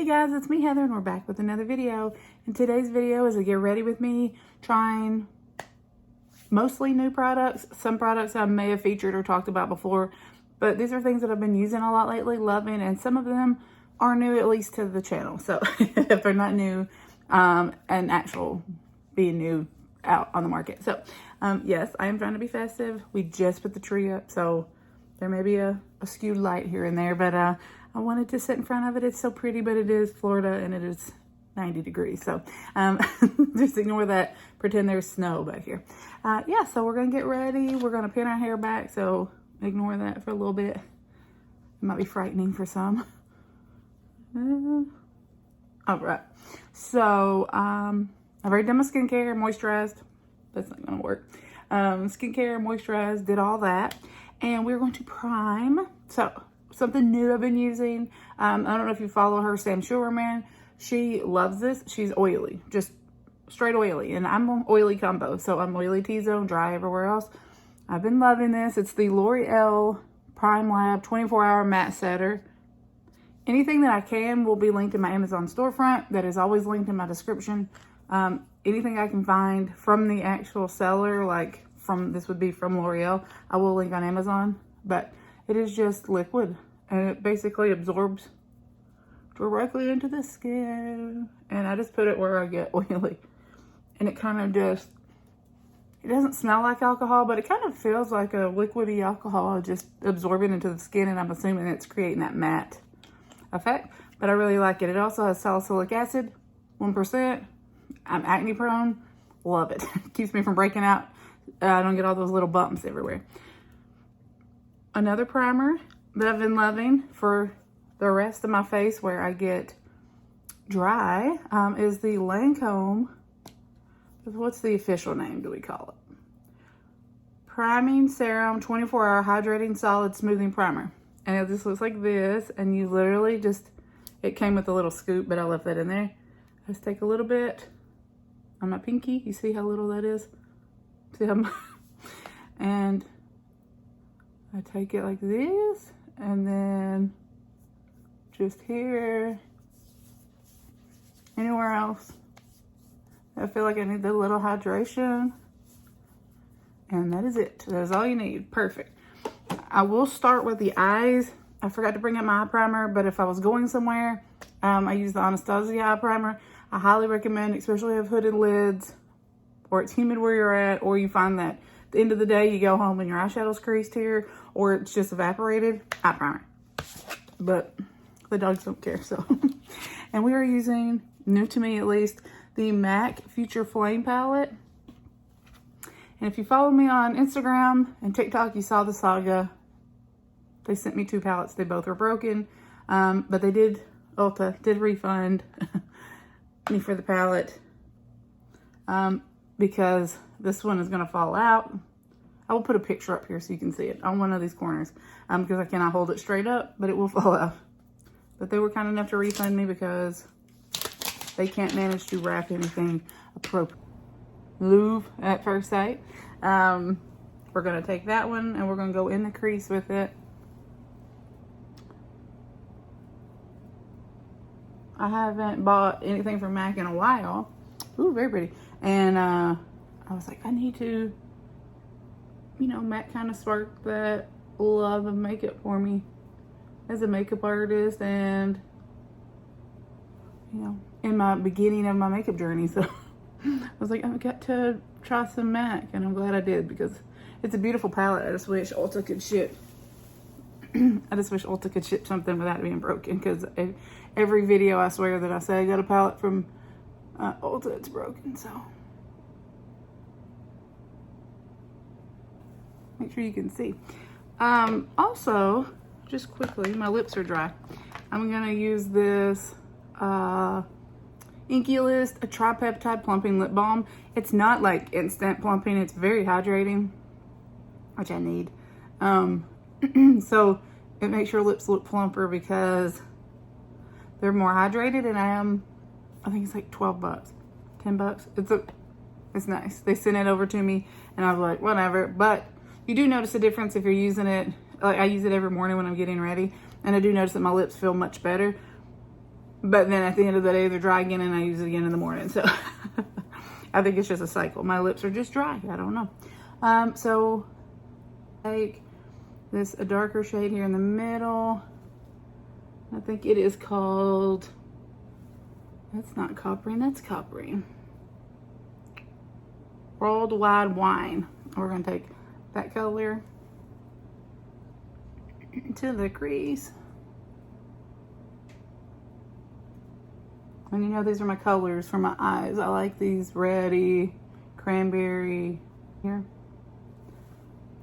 Hey guys, it's me Heather and we're back with another video. And today's video is a get ready with me trying mostly new products. Some products I may have featured or talked about before, but these are things that I've been using a lot lately, loving, and some of them are new, at least to the channel. So if they're not new, and actual being new out on the market. So yes, I am trying to be festive. We just put the tree up, so there may be a skewed light here and there, but I wanted to sit in front of it. It's so pretty, but it is Florida and it is 90 degrees. So just ignore that. Pretend there's snow back here. Yeah, so we're going to get ready. We're going to pin our hair back. So ignore that for a little bit. It might be frightening for some. All right. So I've already done my skincare, moisturized. That's not going to work. Skincare, moisturized, did all that. And we're going to prime. So something new I've been using. I don't know if you follow her, Sam Sugarman. She loves this. She's oily, just straight oily. And I'm on oily combo. So I'm oily T-zone, dry everywhere else. I've been loving this. It's the L'Oreal Prime Lab 24-hour matte setter. Anything that I can will be linked in my Amazon storefront. That is always linked in my description. Anything I can find from the actual seller, like this would be from L'Oreal, I will link on Amazon. But it is just liquid, and it basically absorbs directly into the skin. And I just put it where I get oily. And it kind of just, it doesn't smell like alcohol, but it kind of feels like a liquidy alcohol just absorbing into the skin, and I'm assuming it's creating that matte effect. But I really like it. It also has salicylic acid, 1%. I'm acne prone. Love it. Keeps me from breaking out. I don't get all those little bumps everywhere. Another primer that I've been loving for the rest of my face where I get dry is the Lancome. What's the official name do we call it? Priming Serum 24-hour Hydrating Solid Smoothing Primer. And it just looks like this, and you literally just, it came with a little scoop, but I left that in there. I just take a little bit on my pinky. You see how little that is? See how and I take it like this, and then just here, anywhere else. I feel like I need the little hydration, and that is it. That is all you need. Perfect. I will start with the eyes. I forgot to bring up my eye primer, but if I was going somewhere, I use the Anastasia eye primer. I highly recommend, especially if hooded lids, or it's humid where you're at, or you find that at the end of the day you go home and your eyeshadow's creased here, or it's just evaporated, eye primer. But the dogs don't care, so. And we are using, new to me at least, the MAC Future Flame palette. And if you follow me on Instagram and TikTok, you saw the saga. They sent me 2 palettes. They both are broken, but they did, Ulta did refund me for the palette. Because this one is going to fall out. I will put a picture up here so you can see it on one of these corners, because I cannot hold it straight up, but it will fall out. But they were kind enough to refund me because they can't manage to wrap anything appropriate. Louvre at first sight. We're going to take that one and we're going to go in the crease with it. I haven't bought anything from MAC in a while. Ooh, very pretty. And I was like, I need to, you know, MAC kind of sparked that love of makeup for me as a makeup artist, and, you know, in my beginning of my makeup journey. So I was like, I've got to try some MAC, and I'm glad I did, because it's a beautiful palette. I just wish Ulta could ship. I just wish Ulta could ship something without it being broken, because every video I swear that I say I got a palette from Ulta, it's broken. So make sure you can see. Also, just quickly, my lips are dry. I'm gonna use this Inky List, a tripeptide plumping lip balm. It's not like instant plumping, it's very hydrating, which I need. So it makes your lips look plumper because they're more hydrated, and I think it's like 12 bucks, 10 bucks. It's nice. They sent it over to me and I was like, whatever. But you do notice a difference if you're using it. Like, I use it every morning when I'm getting ready, and I do notice that my lips feel much better. But then at the end of the day, they're dry again and I use it again in the morning. So I think it's just a cycle. My lips are just dry. I don't know. So take this a darker shade here in the middle. I think it is called, that's not copperine, that's copperine. Worldwide Wine. We're gonna take that color to the crease. And you know, these are my colors for my eyes. I like these reddy, cranberry here.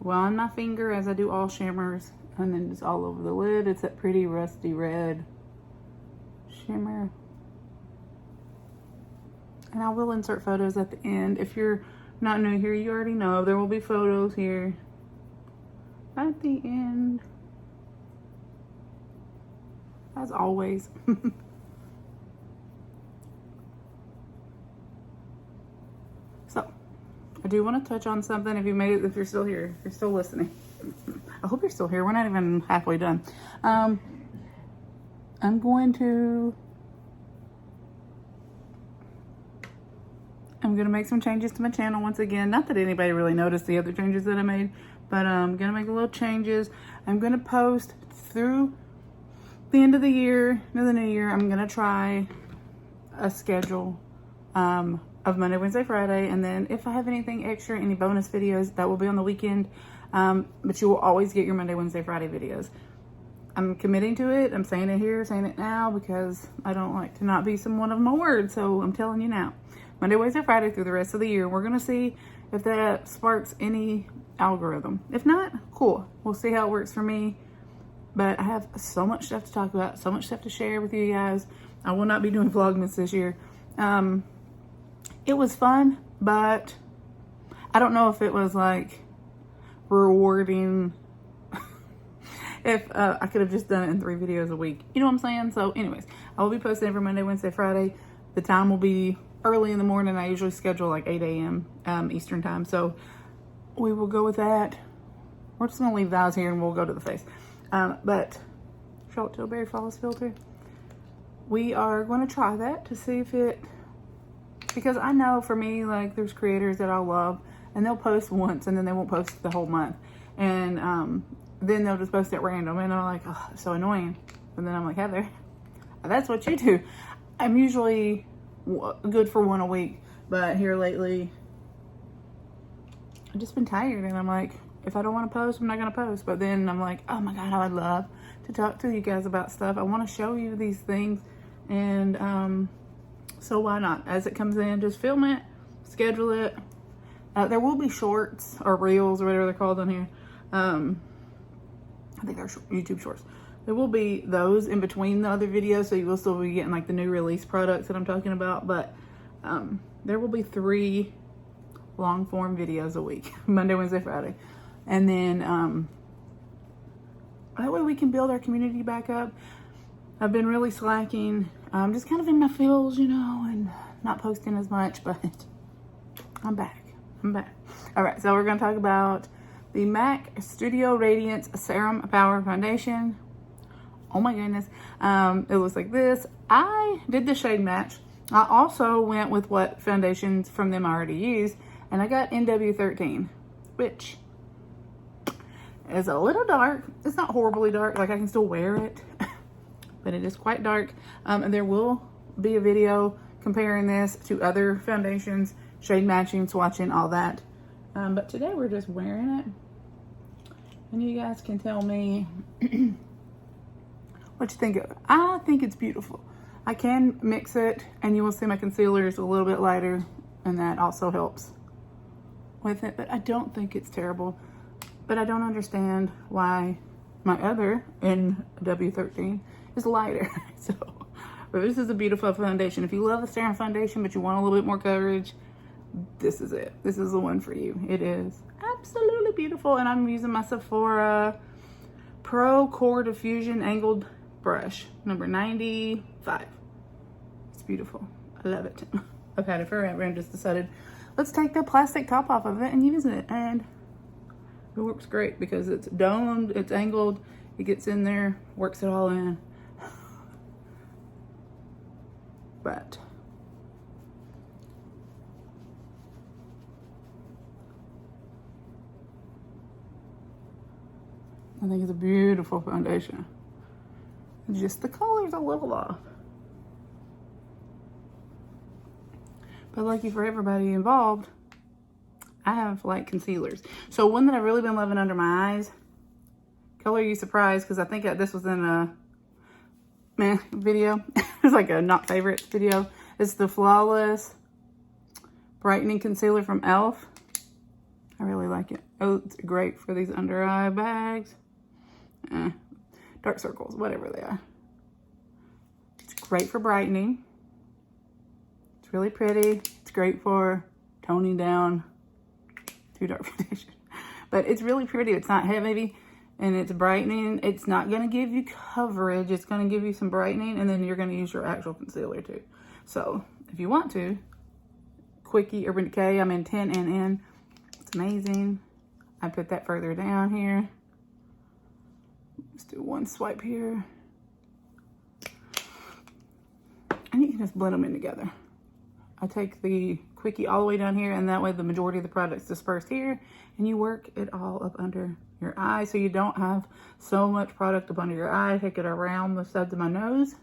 Well, on my finger as I do all shimmers, and then just all over the lid. It's that pretty rusty red shimmer. And I will insert photos at the end. If you're not new here, you already know there will be photos here at the end, as always. So I do want to touch on something. If you made it, if you're still here, if you're still listening, I hope you're still here. We're not even halfway done. I'm gonna make some changes to my channel once again. Not that anybody really noticed the other changes that I made, but I'm gonna make a little changes. I'm gonna post through the end of the year, into the new year. I'm gonna try a schedule of Monday, Wednesday, Friday, and then if I have anything extra, any bonus videos, that will be on the weekend. But you will always get your Monday, Wednesday, Friday videos. I'm committing to it. I'm saying it here, saying it now, because I don't like to not be someone of my word. So I'm telling you now. Monday, Wednesday, Friday through the rest of the year. We're going to see if that sparks any algorithm. If not, cool. We'll see how it works for me. But I have so much stuff to talk about, so much stuff to share with you guys. I will not be doing Vlogmas this year. It was fun, but I don't know if it was like rewarding. If I could have just done it in 3 videos a week. You know what I'm saying? So anyways, I will be posting every Monday, Wednesday, Friday. The time will be early in the morning. I usually schedule like 8 a.m. Eastern time. So we will go with that. We're just going to leave the eyes here and we'll go to the face. But Charlotte Tilbury Flawless Filter. We are going to try that to see if it, because I know for me, like there's creators that I love and they'll post once and then they won't post the whole month. And then they'll just post it random and I'm like, oh, it's so annoying. And then I'm like, Heather, that's what you do. I'm usually good for 1 a week, but here lately I've just been tired and I'm like, if I don't want to post, I'm not going to post. But then I'm like, oh my God, I would love to talk to you guys about stuff. I want to show you these things. And so why not? As it comes in, just film it, schedule it. There will be shorts or reels or whatever they're called on here. I think they're YouTube shorts. There will be those in between the other videos, so you will still be getting like the new release products that I'm talking about. But there will be 3 long form videos a week, Monday, Wednesday, Friday. And then that way we can build our community back up. I've been really slacking. I'm just kind of in my feels, you know, and not posting as much, but I'm back. All right, so we're going to talk about the MAC Studio Radiance Serum Power Foundation. Oh my goodness. It looks like this. I did the shade match. I also went with what foundations from them I already used, and I got NW13, which is a little dark. It's not horribly dark, like I can still wear it, but it is quite dark. And there will be a video comparing this to other foundations, shade matching, swatching, all that. But today we're just wearing it, and you guys can tell me what you think of it. I think it's beautiful. I can mix it, and you will see my concealer is a little bit lighter, and that also helps with it. But I don't think it's terrible. But I don't understand why my other NW13 is lighter. So, but this is a beautiful foundation. If you love the serum foundation, but you want a little bit more coverage, this is it. This is the one for you. It is absolutely beautiful. And I'm using my Sephora Pro Core Diffusion Angled Brush, number 95. It's beautiful. I love it. I've had it forever and just decided, let's take the plastic top off of it and use it. And it works great because it's domed, it's angled, it gets in there, works it all in. but I think it's a beautiful foundation. Just the color's a little off. But lucky for everybody involved, I have like concealers. So one that I've really been loving under my eyes, color you surprised, because I think this was in a video. It's like a not favorites video. It's the Flawless Brightening Concealer from e.l.f. I really like it. Oh, it's great for these under eye bags. Dark circles, whatever they are. It's great for brightening. It's really pretty. It's great for toning down too dark foundation. But it's really pretty. It's not heavy and it's brightening. It's not going to give you coverage. It's going to give you some brightening, and then you're going to use your actual concealer too. So if you want to, 𝐋𝐞𝐭'𝐬 Urban Decay. I'm in 10 and in. It's amazing. I put that further down here. Let's do one swipe here. And you can just blend them in together. I take the 𝐋𝐞𝐭'𝐬 all the way down here, and that way the majority of the product's dispersed here, and you work it all up under your eye so you don't have so much product up under your eye. Take it around the sides of my nose,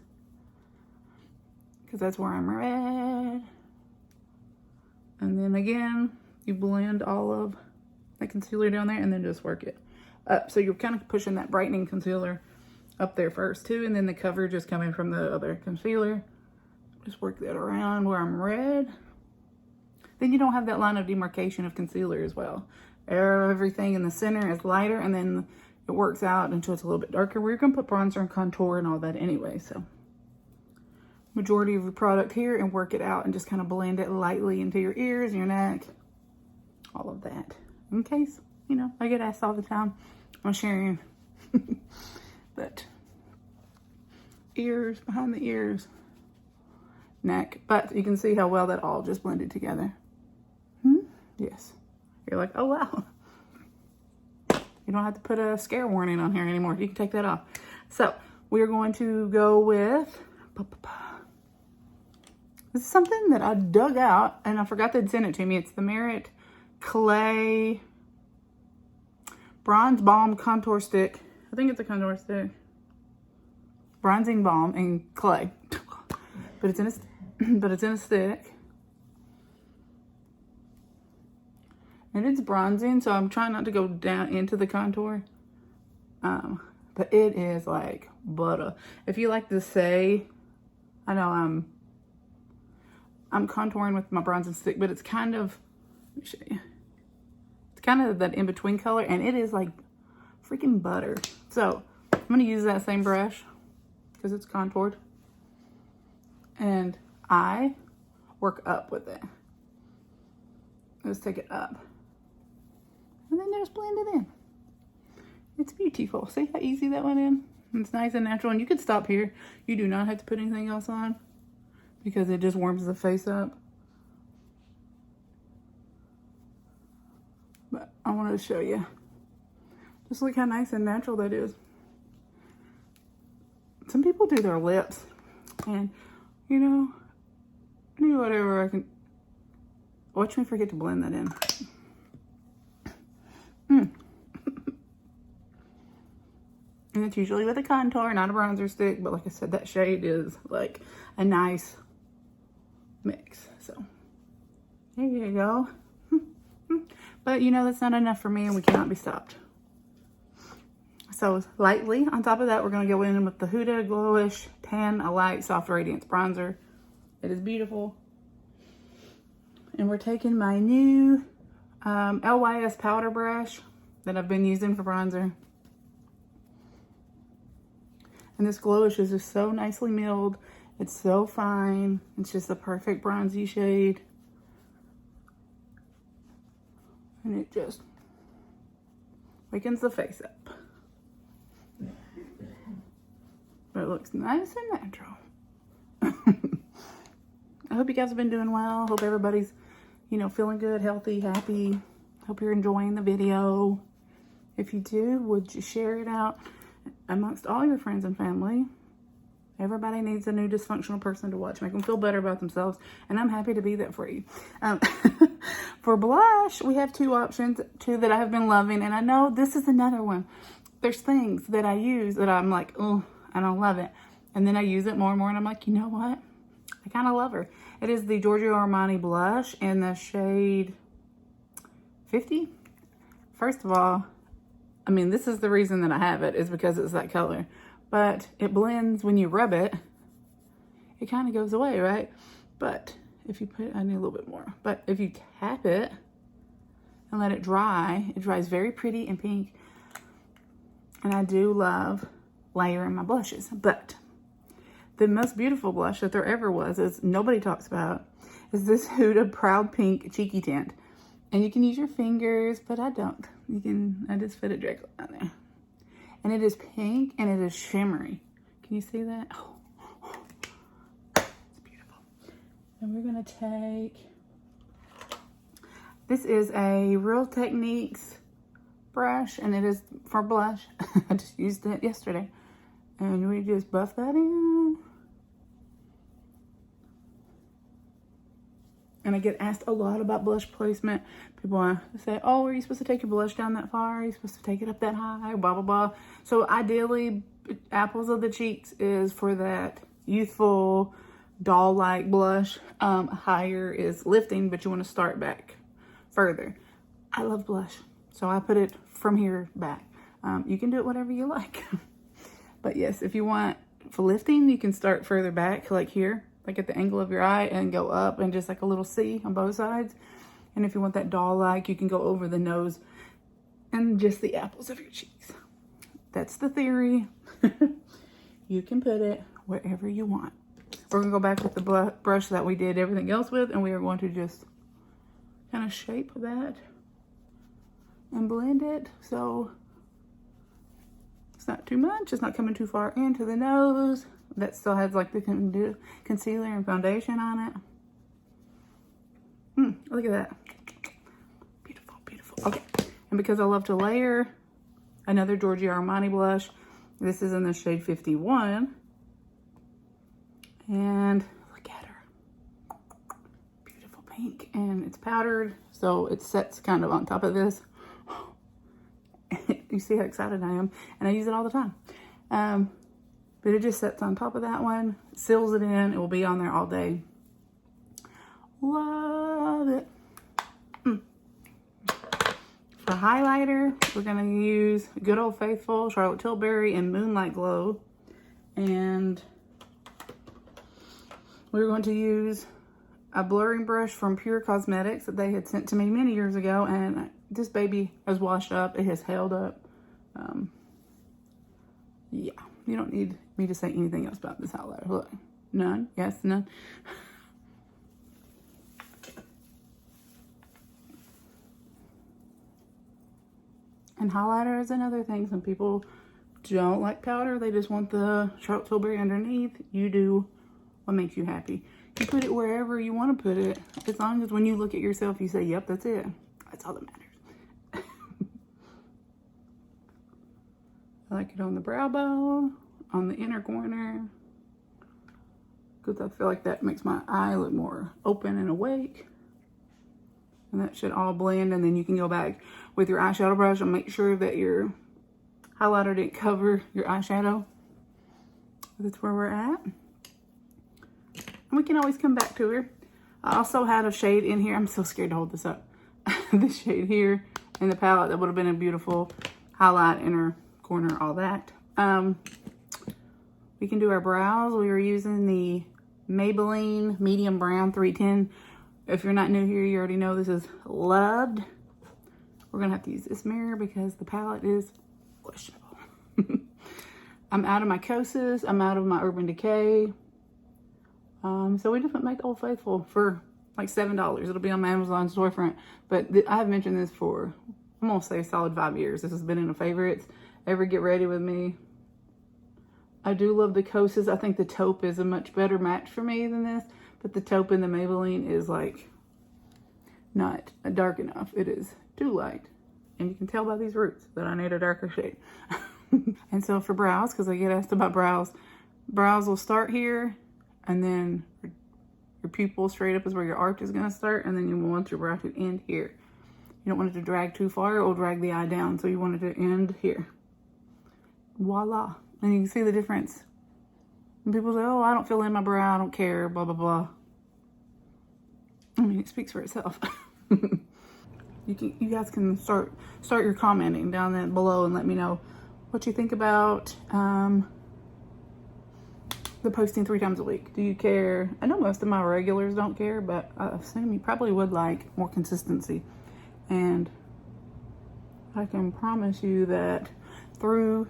because that's where I'm red. And then again, you blend all of the concealer down there and then just work it up. So you're kind of pushing that brightening concealer up there first too, and then the coverage is coming from the other concealer. Just work that around where I'm red. Then you don't have that line of demarcation of concealer as well. Everything in the center is lighter, and then it works out until it's a little bit darker. We're going to put bronzer and contour and all that anyway. So majority of your product here, and work it out and just kind of blend it lightly into your ears, your neck, all of that. In case, you know, I get asked all the time on sharing. But ears, behind the ears, neck. But you can see how well that all just blended together. Yes. You're like, oh wow. You don't have to put a scare warning on here anymore. You can take that off. So we're going to go with, this is something that I dug out and I forgot they'd send it to me. It's the Merit Clay Bronze Balm Contour Stick. I think it's a contour stick. Bronzing balm and clay. But it's in a stick. And it's bronzing, so I'm trying not to go down into the contour. But it is like butter. If you like to say, I know I'm contouring with my bronzing stick, but it's kind of, let me show you. It's kind of that in-between color, and it is like freaking butter. So I'm gonna use that same brush because it's contoured. And I work up with it. Let's take it up. And then just blend it in. It's beautiful. See how easy that went in? It's nice and natural. And you could stop here. You do not have to put anything else on because it just warms the face up. But I wanted to show you. Just look how nice and natural that is. Some people do their lips. And, you know, I do whatever I can. Watch me forget to blend that in. And it's usually with a contour, not a bronzer stick. But like I said, that shade is like a nice mix. So there you go. But you know, that's not enough for me, and we cannot be stopped. So lightly on top of that, we're going to go in with the Huda Glowish Tan A Light Soft Radiance Bronzer. It is beautiful. And we're taking my new LYS powder brush that I've been using for bronzer. And this Glowish is just so nicely milled. It's so fine. It's just the perfect bronzy shade. And it just wakens the face up. But it looks nice and natural. I hope you guys have been doing well. Hope everybody's, you know, feeling good, healthy, happy. Hope you're enjoying the video. If you do, would you share it out amongst all your friends and family? Everybody needs a new dysfunctional person to watch, make them feel better about themselves, and I'm happy to be that for you. For blush, we have two options, two that I have been loving, and I know this is another one. There's things that I use that I'm like, oh, I don't love it. And then I use it more and more, and I'm like, you know what? I kind of love her. It is the Giorgio Armani blush in the shade 50. First of all, I mean, this is the reason that I have it, is because it's that color. But it blends when you rub it. It kind of goes away, right? But if you put, I need a little bit more. But if you tap it and let it dry, it dries very pretty and pink. And I do love layering my blushes. But the most beautiful blush that there ever was, is nobody talks about, is this Huda Proud Pink Cheeky Tint. And you can use your fingers, but I don't. I just fit it directly on there. And it is pink and it is shimmery. Can you see that? Oh, it's beautiful. And we're gonna take, this is a Real Techniques brush, and it is for blush. I just used it yesterday. And we just buff that in. And I get asked a lot about blush placement. People say, oh, are you supposed to take your blush down that far? Are you supposed to take it up that high? Blah, blah, blah. So ideally, Apples of the Cheeks is for that youthful, doll-like blush. Higher is lifting, but you want to start back further. I love blush, so I put it from here back. You can do it whatever you like. But yes, if you want for lifting, you can start further back, like here, like at the angle of your eye, and go up and just like a little C on both sides. And if you want that doll-like, you can go over the nose and just the apples of your cheeks. That's the theory. You can put it wherever you want. We're gonna go back with the brush that we did everything else with, and we are going to just kind of shape that and blend it so it's not too much, it's not coming too far into the nose. That still has like the concealer and foundation on it. Look at that. Beautiful, beautiful. Okay, and because I love to layer, another Giorgio Armani blush. This is in the shade 51. And look at her. Beautiful pink, and it's powdered, so it sets kind of on top of this. You see how excited I am, and I use it all the time. But it just sets on top of that one, seals it in. It will be on there all day. Love it. For highlighter, we're gonna use Good Old Faithful Charlotte Tilbury and Moonlight Glow. And we're going to use a blurring brush from Pure Cosmetics that they had sent to me many years ago. And this baby has washed up. It has held up. Yeah, you don't need me to say anything else about this highlighter. Look, none, yes, none. And highlighter is another thing. Some people don't like powder. They just want the Charlotte Tilbury underneath. You do what makes you happy. You put it wherever you want to put it. As long as when you look at yourself, you say, yep, that's it. That's all that matters. I like it on the brow bone, on the inner corner, because I feel like that makes my eye look more open and awake. And that should all blend, and then you can go back with your eyeshadow brush and make sure that your highlighter didn't cover your eyeshadow. That's where we're at. And we can always come back to her. I also had a shade in here. I'm so scared to hold this up. This shade here in the palette that would have been a beautiful highlight, inner corner, all that. We can do our brows. We are using the Maybelline Medium Brown 310. If you're not new here, you already know this is loved. We're gonna have to use this mirror because the palette is questionable. I'm out of my Kosas. I'm out of my Urban Decay. So we just make Old Faithful for like $7. It'll be on my Amazon storefront. But I have mentioned this for, I'm gonna say a solid 5 years. This has been in the favorites. Ever get ready with me. I do love the Kosas. I think the taupe is a much better match for me than this. But the taupe in the Maybelline is like not dark enough. It is too light. And you can tell by these roots that I need a darker shade. And so for brows, because I get asked about brows, brows will start here, and then your pupil straight up is where your arch is going to start, and then you want your brow to end here. You don't want it to drag too far, it will drag the eye down, so you want it to end here. Voila. And you can see the difference. And people say, oh, I don't fill in my brow, I don't care, blah, blah, blah. I mean, it speaks for itself. You guys can start your commenting down there below and let me know what you think about the posting 3 times a week. Do you care? I know most of my regulars don't care, but I assume you probably would like more consistency. And I can promise you that through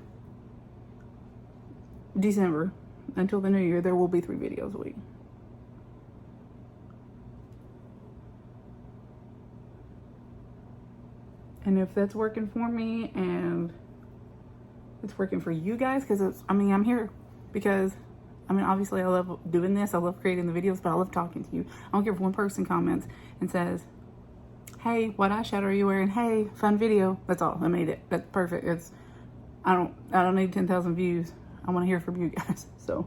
December until the new year, there will be 3 videos a week. And if that's working for me and it's working for you guys, because I'm here because, obviously I love doing this. I love creating the videos, but I love talking to you. I don't care if one person comments and says, hey, what eyeshadow are you wearing? Hey, fun video. That's all. I made it. That's perfect. I don't need 10,000 views. I want to hear from you guys. So,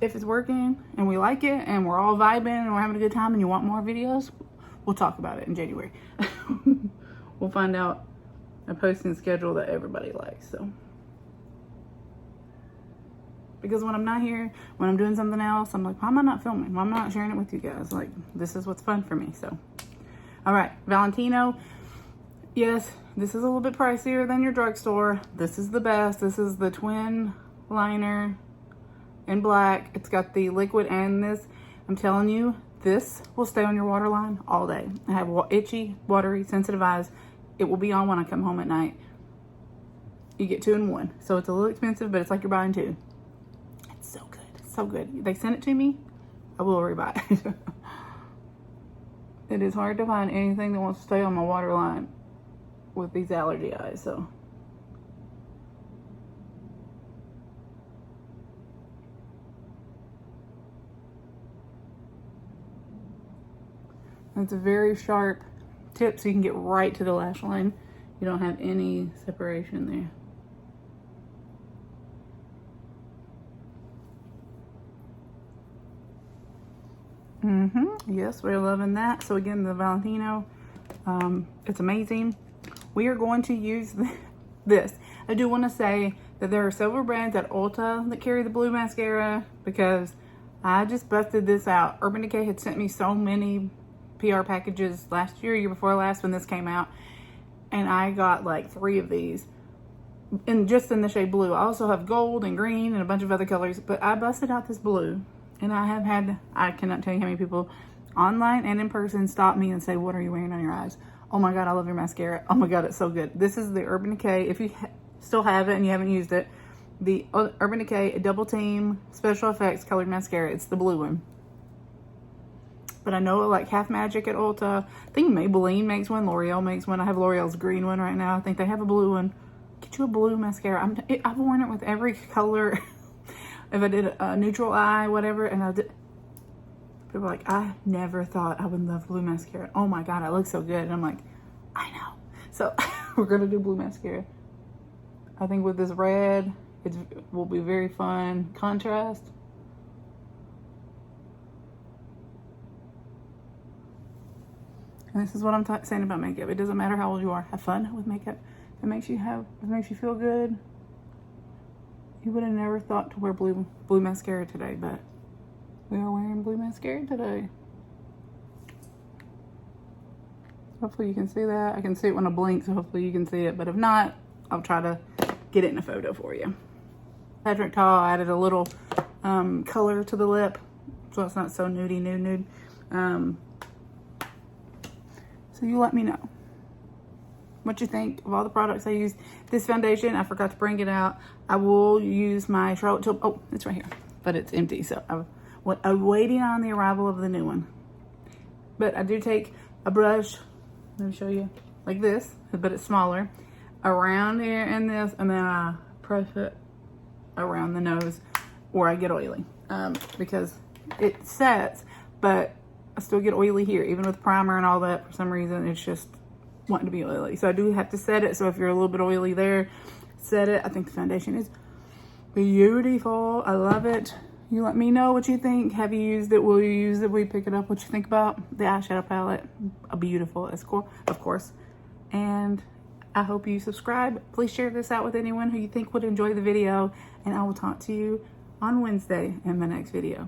if it's working and we like it and we're all vibing and we're having a good time and you want more videos, we'll talk about it in January. We'll find out a posting schedule that everybody likes. So, because when I'm not here, when I'm doing something else, I'm like, why am I not filming? Why am I not sharing it with you guys? Like, this is what's fun for me. So, all right, Valentino. Yes, this is a little bit pricier than your drugstore. This is the best. This is the twin liner in black. It's got the liquid and this. I'm telling you, this will stay on your waterline all day. I have itchy, watery, sensitive eyes. It will be on when I come home at night. You get 2 in 1. So it's a little expensive, but it's like you're buying 2. It's so good. It's so good. They sent it to me. I will rebuy it. It is hard to find anything that wants to stay on my waterline with these allergy eyes, so. It's a very sharp tip, so you can get right to the lash line. You don't have any separation there. Yes, we're loving that. So again, the Valentino, it's amazing. We are going to use this. I do want to say that there are several brands at Ulta that carry the blue mascara, because I just busted this out. Urban Decay had sent me so many PR packages last year, year before last, when this came out, and I got like 3 of these, and just in the shade blue. I also have gold and green and a bunch of other colors, but I busted out this blue, and I cannot tell you how many people online and in person stop me and say, what are you wearing on your eyes? Oh my God, I love your mascara. Oh my God, it's so good. This is the Urban Decay. If you still have it and you haven't used it, the Urban Decay Double Team Special Effects Colored Mascara. It's the blue one. But I know like Half Magic at Ulta. I think Maybelline makes one. L'Oreal makes one. I have L'Oreal's green one right now. I think they have a blue one. Get you a blue mascara. I've worn it with every color. If I did a neutral eye, whatever, and I did. People are like, I never thought I would love blue mascara. Oh my God, I look so good. And I'm like, I know. So we're gonna do blue mascara. I think with this red, it will be very fun contrast. And this is what I'm saying about makeup. It doesn't matter how old you are. Have fun with makeup. If it makes you feel good. You would have never thought to wear blue mascara today, but we are wearing blue mascara today. Hopefully you can see that. I can see it when I blink, so hopefully you can see it. But if not, I'll try to get it in a photo for you. Patrick Ta added a little color to the lip, so it's not so nudie nude. So you let me know what you think of all the products I used. This foundation, I forgot to bring it out. I will use my Charlotte Tilbury. Oh, it's right here, but it's empty. So I'm waiting on the arrival of the new one. But I do take a brush, let me show you, like this, but it's smaller, around here and this, and then I press it around the nose where I get oily, because it sets, but I still get oily here, even with primer and all that. For some reason, it's just wanting to be oily. So I do have to set it. So if you're a little bit oily there, set it. I think the foundation is Beautiful. I love it. You let me know what you think. Have you used it? Will you use it? Will you pick it up? What you think about the eyeshadow palette? Beautiful. It's cool, of course. And I hope you subscribe. Please share this out with anyone who you think would enjoy the video. And I will talk to you on Wednesday in my next video.